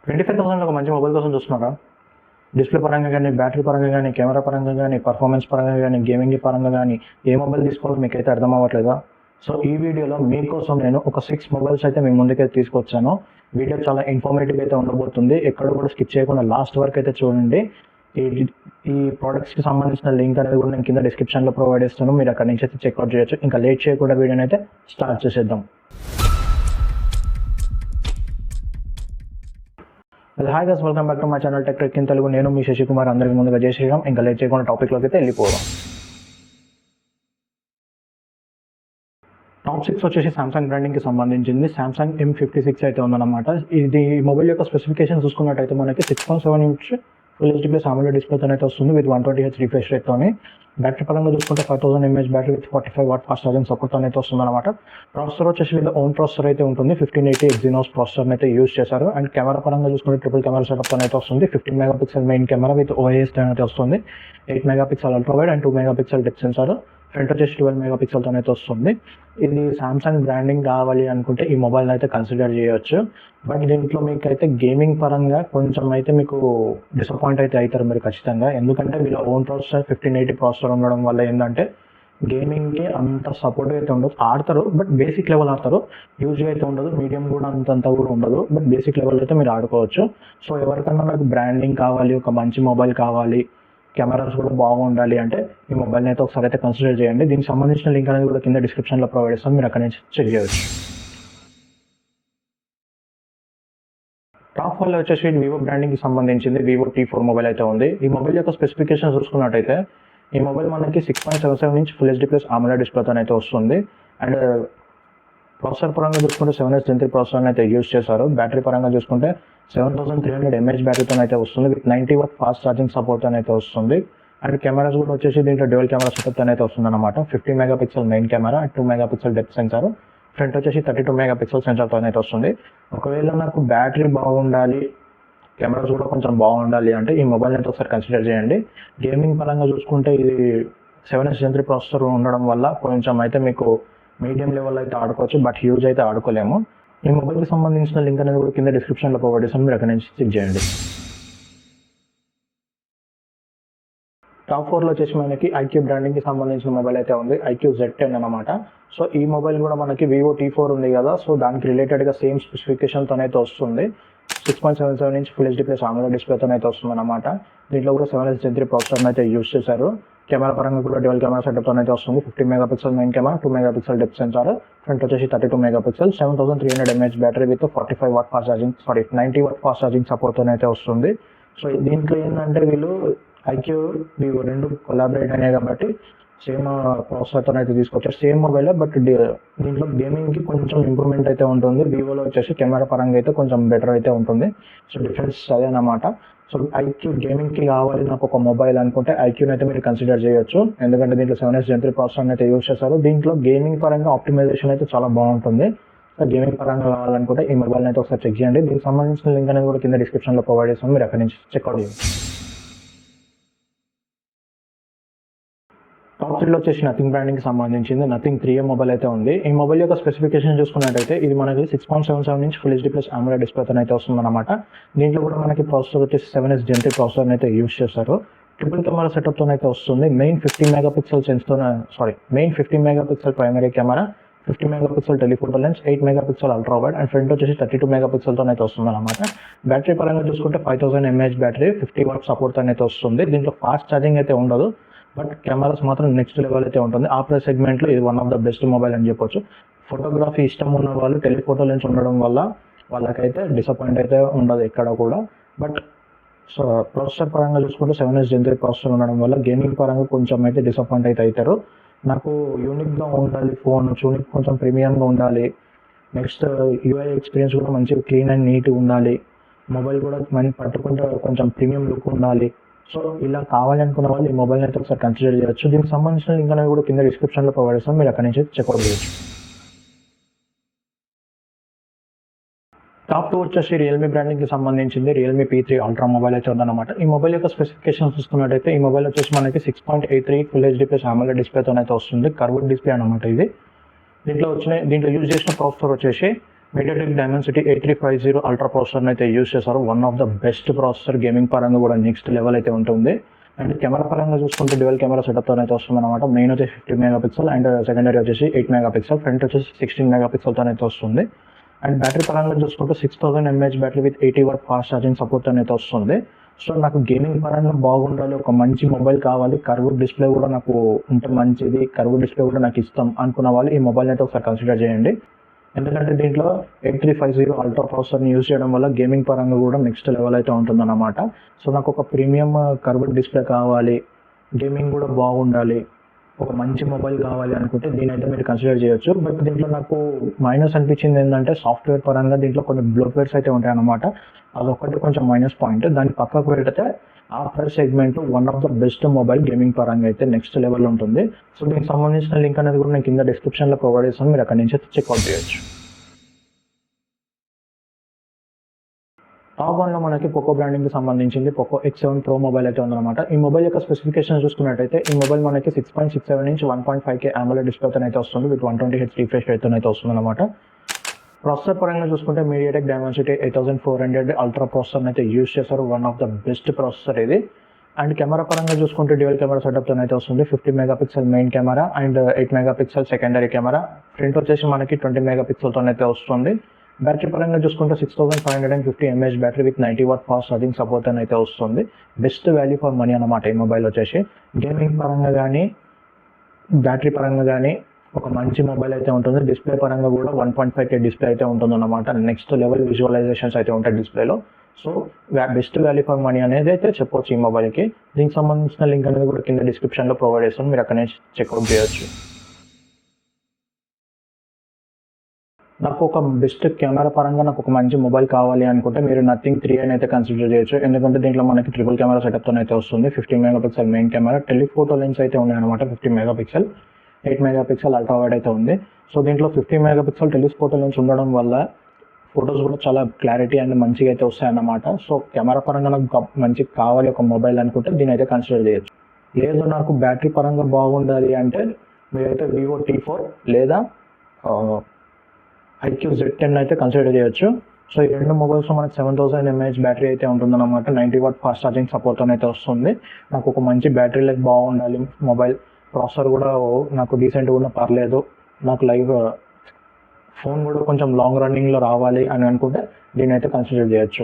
25,000 ఒక మంచి మొబైల్ కోసం చూస్తున్నారా? డిస్ప్లే పరంగా కానీ, బ్యాటరీ పరంగా కానీ, కెమెరా పరంగా కానీ, పర్ఫార్మెన్స్ పరంగా కానీ, గేమింగ్ పరంగా కానీ ఏ మొబైల్ తీసుకోవాలో మీకైతే అర్థం అవ్వట్లేదా? సో ఈ వీడియోలో మీకోసం నేను ఒక 6 మొబైల్స్ అయితే మీ ముందుకైతే తీసుకొచ్చాను. వీడియో చాలా ఇన్ఫర్మేటివ్ అయితే ఉండబోతుంది. ఎక్కడ కూడా స్కిప్ చేయకుండా లాస్ట్ వరకు అయితే చూడండి. ఈ ఈ ప్రోడక్ట్స్కి సంబంధించిన లింక్ అనేది కూడా నేను కింద డిస్క్రిప్షన్లో ప్రొవైడ్ చేస్తాను. మీరు అక్కడి నుంచి అయితే చెక్అవుట్ చేయొచ్చు. ఇంకా లేట్ చేయకుండా వీడియోని అయితే స్టార్ట్ చేసేద్దాం. Hi guys, welcome back to my channel tech trek in Telugu. నేను మీ శశికుమార్. అందరికీ ముందుగా జై శ్రీరామ్. ఇంకా లేట్ చేయకుండా టాపిక్లోకి అయితే వెళ్ళిపోదాం. టాప్ 6 వచ్చేసి సామ్సంగ్ బ్రాండింగ్కి సంబంధించింది. సామ్సంగ్ M56 అయితే ఉందన్నమాట. ఇది మొబైల్ యొక్క స్పెసిఫికేషన్ చూసుకున్నట్టయితే మనకి 6.7 inch full HD plus AMOLED డిస్ప్లేతో అయితే వస్తుంది విత్ 120Hz రిఫ్రెష్ రేట్తోని. బ్యాటరీ పరంగా చూసుకుంటే 5000 mAh battery with 45 watt fast charging సపోర్ట్తో అయితే వస్తుంది అనమాట. ప్రాసెసర్ వచ్చేసి వీళ్ళ ఓన్ ప్రాసెసర్ అయితే ఉంటుంది. 1580 Exynos ప్రాసెసర్ని అయితే యూజ్ చేశారు. అండ్ కెమెరా పరంగా చూసుకుంటే ట్రిపుల్ కెమెరా సెటప్తో అయితే వస్తుంది. 15 megapixel main camera with OIS అయితే వస్తుంది. 8 megapixel ultra wide and 2 megapixel depth censor. Front వచ్చేసి 12 మెగాపిక్సెల్తో అయితే వస్తుంది. ఇది సామ్సంగ్ బ్రాండింగ్ కావాలి అనుకుంటే ఈ మొబైల్ అయితే కన్సిడర్ చేయొచ్చు. బట్ దీంట్లో మీకు అయితే గేమింగ్ పరంగా కొంచెం అయితే మీకు డిసప్పాయింట్ అయితే అవుతారు మీరు ఖచ్చితంగా. ఎందుకంటే వీళ్ళ ఓన్ ప్రాసెసర్ 1580 ప్రాసెసర్ ఉండడం వల్ల ఏంటంటే గేమింగ్కి అంత సపోర్ట్ అయితే ఉండదు. ఆడతారు బట్ బేసిక్ లెవెల్ ఆడతారు. యూజ్గా అయితే ఉండదు. మీడియం కూడా అంతంత కూడా ఉండదు. బట్ బేసిక్ లెవెల్ అయితే మీరు ఆడుకోవచ్చు. సో ఎవరికన్నా నాకు బ్రాండింగ్ కావాలి, ఒక మంచి మొబైల్ కావాలి, కెమెరాస్ కూడా బాగుండాలి అంటే ఈ మొబైల్ని అయితే ఒకసారి అయితే కన్సిడర్ చేయండి. దీనికి సంబంధించిన లింక్ అనేది కూడా కింద డిస్క్రిప్షన్లో ప్రొవైడ్ చేస్తాను. మీరు అక్కడి నుంచి చెక్ చేయవచ్చు. టాప్ 4లో వచ్చేసి వివో బ్రాండింగ్కి సంబంధించింది వివో T4 మొబైల్ అయితే ఉంది. ఈ మొబైల్ యొక్క స్పెసిఫికేషన్ చూసుకున్నట్టయితే ఈ మొబైల్ మనకి 6.77 inch full HD plus AMOLED డిస్ప్లేతో అయితే వస్తుంది. అండ్ ప్రాసెసర్ పరంగా చూసుకుంటే 7S Gen 3 ప్రాసెసర్ని అయితే యూజ్ చేశారు. బ్యాటరీ పరంగా చూసుకుంటే 7300 mAh బ్యాటరీతో అయితే వస్తుంది విత్ 90 వాట్ ఫాస్ట్ ఛార్జింగ్ సపోర్ట్తో అయితే వస్తుంది. అండ్ కెమెరాస్ కూడా వచ్చేసి దీంట్లో డ్యూయల్ కెమెరా సెటప్తో అయితే వస్తుంది అనమాట. 15 megapixel main camera and 2 megapixel depth censor. Front వచ్చేసి 32 మెగాపిక్సెల్ సెన్సార్తో అయితే వస్తుంది. ఒకవేళ నాకు బ్యాటరీ బాగుండాలి, కెమెరాస్ కూడా కొంచెం బాగుండాలి అంటే ఈ మొబైల్ అయితే ఒకసారి కన్సిడర్ చేయండి. గేమింగ్ పరంగా చూసుకుంటే ఇది 7S Gen 3 ప్రాసెసర్ ఉండడం వల్ల కొంచెం అయితే మీకు మీడియం లెవెల్ అయితే ఆడుకోవచ్చు, బట్ హ్యూజ్ అయితే ఆడుకోలేము. ఈ మొబైల్కి సంబంధించిన లింక్ అనేది కూడా కింద డిస్క్రిప్షన్లో ప్రొవైడ్ చేస్తాను. మీరు అక్కడి నుంచి చెక్ చేయండి. టాప్ 4లో వచ్చేసి మనకి IQ బ్రాండింగ్కి సంబంధించిన మొబైల్ అయితే ఉంది. IQ Z10 అనమాట. సో ఈ మొబైల్ కూడా మనకి వివో T4 ఉంది కదా, సో దానికి రిలేటెడ్గా సేమ్ స్పెసిఫికేషన్తో అయితే వస్తుంది. 6.77 inch full HD plus AMOLED డిస్ప్లేతో అయితే వస్తుంది అనమాట. దీంట్లో కూడా 7S Gen 3 ప్రాసెసర్ని అయితే యూజ్ చేశారు. కెమెరా పరంగా కూడా డ్యూయల్ కెమెరా సెటప్తో అయితే వస్తుంది. 15 megapixel main camera, 2 megapixel depth censor. Front వచ్చేసి 32 megapixel, 7300 mAh battery with 45 watt fast charging 90 watt fast charging సపోర్ట్తో అయితే వస్తుంది. సో దీంట్లో ఏంటంటే వీళ్ళు IQ వివో రెండు కొలాబరేట్ అయినాయి కాబట్టి సేమ్ ప్రాసెసర్తో అయితే తీసుకొచ్చారు. సేమ్ మొబైల్ బట్ దీంట్లో గేమింగ్కి కొంచెం ఇంప్రూవ్మెంట్ అయితే ఉంటుంది. వివోలో వచ్చేసి కెమెరా పరంగా అయితే కొంచెం బెటర్ అయితే ఉంటుంది. సో డిఫరెన్స్ అదేనమాట. సో IQ గేమింగ్కి కావాలి నాకు ఒక మొబైల్ అనుకుంటే IQని అయితే మీరు కన్సిడర్ చేయొచ్చు. ఎందుకంటే దీంట్లో 7S Gen 3 ప్రాసెసర్ని అయితే యూజ్ చేస్తారు. దీంట్లో గేమింగ్ పరంగా ఆప్టిమైజేషన్ అయితే చాలా బాగుంటుంది. సో గేమింగ్ పరంగా కావాలనుకుంటే ఈ మొబైల్ని అయితే ఒకసారి చెక్ చేయండి. దీనికి సంబంధించిన లింక్ అనేది కూడా కింద డిస్క్రిప్షన్లో ప్రొవైడ్ చేస్తాను. మీరు అక్కడి నుంచి చెక్అవుట్ చేయండి. టాప్ 3లో వచ్చేసి నథింగ్ బ్రాండింగ్కి సంబంధించింది నథింగ్ 3A మొబైల్ అయితే ఉంది. ఈ మొబైల్ యొక్క స్పెసిఫికేషన్ చూసుకున్నట్టయితే ఇది మనకి 6.77 inch full HD plus AMOLED డిస్ప్లేతో అయితే వస్తుంది అనమాట. దీంట్లో కూడా మనకి ప్రాసెసర్ వచ్చేసి 7S Gen 3 ప్రాసెసర్ని అయితే యూజ్ చేస్తారు. ట్రిపుల్ కెమెరా సెటప్తో అయితే వస్తుంది. Main 15 megapixel primary camera, 50 megapixel telephoto lens, 8 megapixel ultra wide and front వచ్చేసి 32 మెగాపిక్సెల్తో అయితే వస్తుంది అనమాట. బ్యాటరీ పరంగా చూసుకుంటే 5000 mAh బ్యాటరీ 50 వాట్ సపోర్ట్తో అయితే వస్తుంది. దీంట్లో ఫాస్ట్ ఛార్జింగ్ అయితే ఉండదు, బట్ కెమెరాస్ మాత్రం నెక్స్ట్ లెవెల్ అయితే ఉంటుంది. ఆ ప్రైస్ సెగ్మెంట్లో ఇది one of the best mobile అని చెప్పొచ్చు. ఫోటోగ్రఫీ ఇష్టం ఉన్న వాళ్ళు టెలిఫోటో లెన్స్ ఉండడం వల్ల వాళ్ళకైతే డిసప్పాయింట్ అయితే ఉండదు ఎక్కడ కూడా. బట్ సో ప్రాసెసర్ పరంగా చూసుకుంటే 7S Gen 3 ప్రాసెసర్ ఉండడం వల్ల గేమింగ్ పరంగా కొంచెం అయితే డిసప్పాయింట్ అయితే అవుతారు. నాకు యూనిక్గా ఉండాలి, ఫోన్ చూనికి కొంచెం ప్రీమియంగా ఉండాలి, నెక్స్ట్ UI ఎక్స్పీరియన్స్ కూడా మంచిగా క్లీన్ అండ్ నీట్గా ఉండాలి, మొబైల్ కూడా మంచి పట్టుకుంటే కొంచెం ప్రీమియం లుక్ ఉండాలి. సో ఇలా కావాలనుకున్న వాళ్ళు ఈ మొబైల్ని అయితే ఒకసారి కన్సిడర్ చేయొచ్చు. దీనికి సంబంధించిన లింక్ అనేది కూడా కింద డిస్క్రిప్షన్లో ప్రొవైడ్ చేస్తాం. మీరు అక్కడి నుంచి చెక్అవుట్ చేయొచ్చు. టాప్ 2 వచ్చేసి రియల్మీ బ్రాండింగ్కి సంబంధించింది రియల్మీ P3 అల్ట్రా మొబైల్ అయితే ఉందన్నమాట. ఈ మొబైల్ యొక్క స్పెసిఫికేషన్ చూసుకున్నట్టయితే ఈ మొబైల్ వచ్చేసి మనకి 6.83 ఫుల్ హెచ్డీ ప్లస్ AMOLED డిస్ప్లేతో అయితే వస్తుంది. కర్వ్డ్ డిస్ప్లే అనమాట ఇది. దీంట్లో యూజ్ చేసిన ప్రాసెసర్ వచ్చేసి మీడియాటెక్ డైమెన్సిటీ 8350 అల్ట్రా ప్రాసెసర్ని అయితే యూస్ చేశారు. One of the best processor, gaming పరంగా కూడా నెక్స్ట్ లెవెల్ అయితే ఉంటుంది. అండ్ కెమెరా పరంగా చూసుకుంటే డ్యువల్ కెమెరా సెటప్తో అయితే వస్తుంది అనమాట. మెయిన్ వచ్చేసి 50 మెగాపిక్సెల్ అండ్ సెకండరీ వచ్చేసి 8 మెగాపిక్సెల్, ఫ్రంట్ వచ్చేసి 16 మెగాపిక్సెల్తో అయితే వస్తుంది. అండ్ బ్యాటరీ పరంగా చూసుకుంటే 6000 mAh battery with 80 watt fast charging support అయితే వస్తుంది. సో నాకు గేమింగ్ పరంగా బాగుండాలి, ఒక మంచి మొబైల్ కావాలి, కర్వ్డ్ డిస్ప్లే కూడా నాకు ఉంటే మంచిది, కర్వ్డ్ డిస్ప్లే కూడా నాకు ఇష్టం అనుకున్న వాళ్ళు ఈ మొబైల్ అయితే ఒకసారి కన్సిడర్ చేయండి. ఎందుకంటే దీంట్లో 8350 అల్ట్రా ప్రాసెసర్ని యూజ్ చేయడం వల్ల గేమింగ్ పరంగా కూడా నెక్స్ట్ లెవెల్ అయితే ఉంటుందన్నమాట. సో నాకు ఒక ప్రీమియం కర్వ్డ్ డిస్ప్లే కావాలి, గేమింగ్ కూడా బాగుండాలి, ఒక మంచి మొబైల్ కావాలి అనుకుంటే దీనైతే మీరు కన్సిడర్ చేయొచ్చు. బట్ దీంట్లో నాకు మైనస్ అనిపించింది ఏంటంటే సాఫ్ట్వేర్ పరంగా దీంట్లో కొన్ని బ్లోట్వేర్స్ అయితే ఉంటాయి అన్నమాట. అదొక్కటి కొంచెం మైనస్ పాయింట్. దాన్ని పక్కకు పెడితే ఆ price segment one of the best mobile gaming పరంగా అయితే నెక్స్ట్ లెవెల్ ఉంటుంది. సో దీనికి సంబంధించిన లింక్ అనేది కూడా నేను కింద డిస్క్రిప్షన్లో ప్రొవైడ్ చేస్తాను, మీరు అక్కడి నుంచి చెక్అవుట్ చేయొచ్చు. టాప్ వన్లో మనకి పోకో బ్రాండింగ్కి సంబంధించింది పోకో X7 Pro మొబైల్ అయితే ఉందన్నమాట. ఈ మొబైల్ యొక్క స్పెసిఫికేషన్ చూసుకున్నట్టయితే ఈ మొబైల్ మనకి 6.67 ఇంచ్ 1.5K AMOLED డిస్ప్లేతో అయితే వస్తుంది విత్ 120Hz రిఫ్రెష్ రేట్తో అయితే వస్తుంది అనమాట. ప్రాసెసర్ పరంగా చూసుకుంటే మీడియాటెక్ డైమెన్సిటీ 8400 అల్ట్రా ప్రాసెసర్ని అయితే యూజ్ చేశారు. One of the best processor ఇది. అండ్ కెమెరా పరంగా చూసుకుంటే డ్యూయల్ కెమెరా సెటప్తో అయితే వస్తుంది. 50 megapixel main camera and 8 megapixel secondary camera, front వచ్చేసి మనకి 20 మెగాపిక్సెల్తో అయితే వస్తుంది. బ్యాటరీ పరంగా చూసుకుంటే 6550 mAh battery with 90 watt fast charging support అయితే వస్తుంది. బెస్ట్ వాల్యూ ఫర్ మనీ అన్నమాట ఈ మొబైల్ వచ్చేసి. గేమింగ్ పరంగా కానీ బ్యాటరీ పరంగా కానీ ఒక మంచి మొబైల్ అయితే ఉంటుంది. డిస్ప్లే పరంగా కూడా 1.5K డిస్ప్లే అయితే ఉంటుంది అన్నమాట. నెక్స్ట్ లెవెల్ విజువలైజేషన్స్ అయితే ఉంటాయి డిస్ప్లేలో. So best value for money అనేది అయితే చెప్పొచ్చు ఈ మొబైల్కి. దీనికి సంబంధించిన లింక్ అనేది కూడా కింద డిస్క్రిప్షన్లో ప్రొవైడ్ చేస్తాను, మీరు అక్కడి నుంచి చెక్అవుట్ చేయొచ్చు. నాకు ఒక బెస్ట్ కెమెరా పరంగా నాకు ఒక మంచి మొబైల్ కావాలి అనుకుంటే మీరు నథింగ్ 3 అని అయితే కన్సిడర్ చేయొచ్చు. ఎందుకంటే దీంట్లో మనకి ట్రిపుల్ కెమెరా సెటప్తో అయితే వస్తుంది. 50 megapixel main camera, telephoto lens అయితే ఉన్నాయన్నమాట. 50 మెగాపిక్సెల్, 8 మెగాపిక్సెల్ అల్ట్రా వైడ్ అయితే ఉంది. సో దీంట్లో 50 మెగాపిక్సెల్ టెలిఫోటో లెన్స్ ఉండడం వల్ల ఫొటోస్ కూడా చాలా క్లారిటీ అండ్ మంచిగా అయితే వస్తాయన్నమాట. సో కెమెరా పరంగా నాకు మంచి కావాలి ఒక మొబైల్ అనుకుంటే దీని అయితే కన్సిడర్ చేయొచ్చు. లేదు నాకు బ్యాటరీ పరంగా బాగుండాలి అంటే మీరైతే వివో T4 లేదా iQOO Z10 అయితే కన్సిడర్ చేయొచ్చు. సో ఈ రెండు మొబైల్స్ మనకి 7000 mAh బ్యాటరీ అయితే ఉంటుందన్నమాట. 90 వాట్ ఫాస్ట్ ఛార్జింగ్ సపోర్ట్ అయితే వస్తుంది. నాకు ఒక మంచి బ్యాటరీ లైఫ్ బాగుండాలి, మొబైల్ ప్రాసెసర్ కూడా నాకు డీసెంట్గా ఉన్న పర్లేదు, నాకు లైవ్ ఫోన్ కూడా కొంచెం లాంగ్ రన్నింగ్లో రావాలి అని అనుకుంటే దీన్ని అయితే కన్సిడర్ చేయొచ్చు.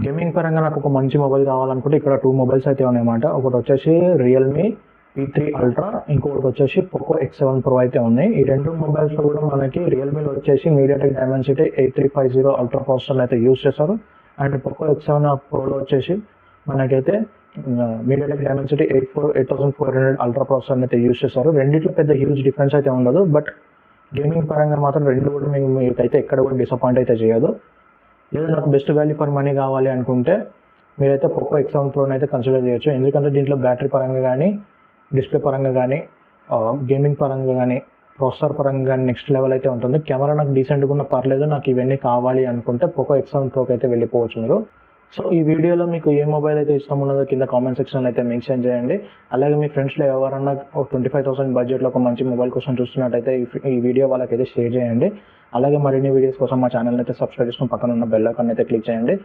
గేమింగ్ పరంగా నాకు ఒక మంచి మొబైల్ కావాలనుకుంటే ఇక్కడ 2 మొబైల్స్ అయితే ఉన్నాయన్నమాట. ఒకటి వచ్చేసి రియల్మీ P3 అల్ట్రా, ఇంకొకటి వచ్చేసి పోకో X7 Pro అయితే ఉన్నాయి. ఈ రెండు మొబైల్స్లో కూడా మనకి రియల్మీలో వచ్చేసి మీడియాటెక్ డైమెన్సిటీ 8350 అల్ట్రా ప్రాసెసర్ అయితే యూజ్ చేశారు. అండ్ పోకో X7 Proలో వచ్చేసి మనకైతే మీడియాటెక్ డైమెన్సిటీ 8400 అల్ట్రా ప్రాసెసర్ అయితే యూజ్ చేశారు. రెండింటిలో పెద్ద హ్యూజ్ డిఫరెన్స్ అయితే ఉండదు, బట్ గేమింగ్ పరంగా మాత్రం రెండు కూడా మీకైతే ఎక్కడ కూడా డిసప్పాయింట్ అయితే చేయదు. లేదా నాకు బెస్ట్ వాల్యూ ఫర్ మనీ కావాలి అనుకుంటే మీరైతే పోకో X7 Proని అయితే కన్సిడర్ చేయొచ్చు. ఎందుకంటే దీంట్లో బ్యాటరీ పరంగా కానీ డిస్ప్లే పరంగా కానీ గేమింగ్ పరంగా కానీ ప్రాసెసర్ పరంగా కానీ నెక్స్ట్ లెవెల్ అయితే ఉంటుంది. కెమెరా నాకు డీసెంట్గా ఉన్న పర్లేదు, నాకు ఇవన్నీ కావాలి అనుకుంటే పోకో X7 Proకి అయితే వెళ్ళిపోవచ్చు మీరు. సో ఈ వీడియోలో మీకు ఏ మొబైల్ అయితే ఇష్టం ఉన్నదో కింద కామెంట్ సెక్షన్లో అయితే మెన్షన్ చేయండి. అలాగే మీ ఫ్రెండ్స్లో ఎవరన్నా 25,000 బడ్జెట్లో ఒక మంచి మొబైల్ కోసం చూస్తున్నట్టయితే ఈ వీడియో వాళ్ళకైతే షేర్ చేయండి. అలాగే మరిన్ని వీడియోస్ కోసం మా ఛానల్ని అయితే సబ్స్క్రైబ్ చేసుకుని పక్కన ఉన్న బెల్ ఐకాన్ అయితే క్లిక్ చేయండి.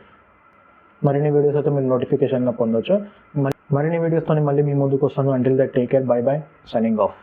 మరిన్ని వీడియోస్ అయితే మీరు నోటిఫికేషన్గా పొందొచ్చు. మరిన్ని వీడియోస్తో మళ్ళీ మీ ముందుకు వస్తాను. Until that take care, by by, signing off.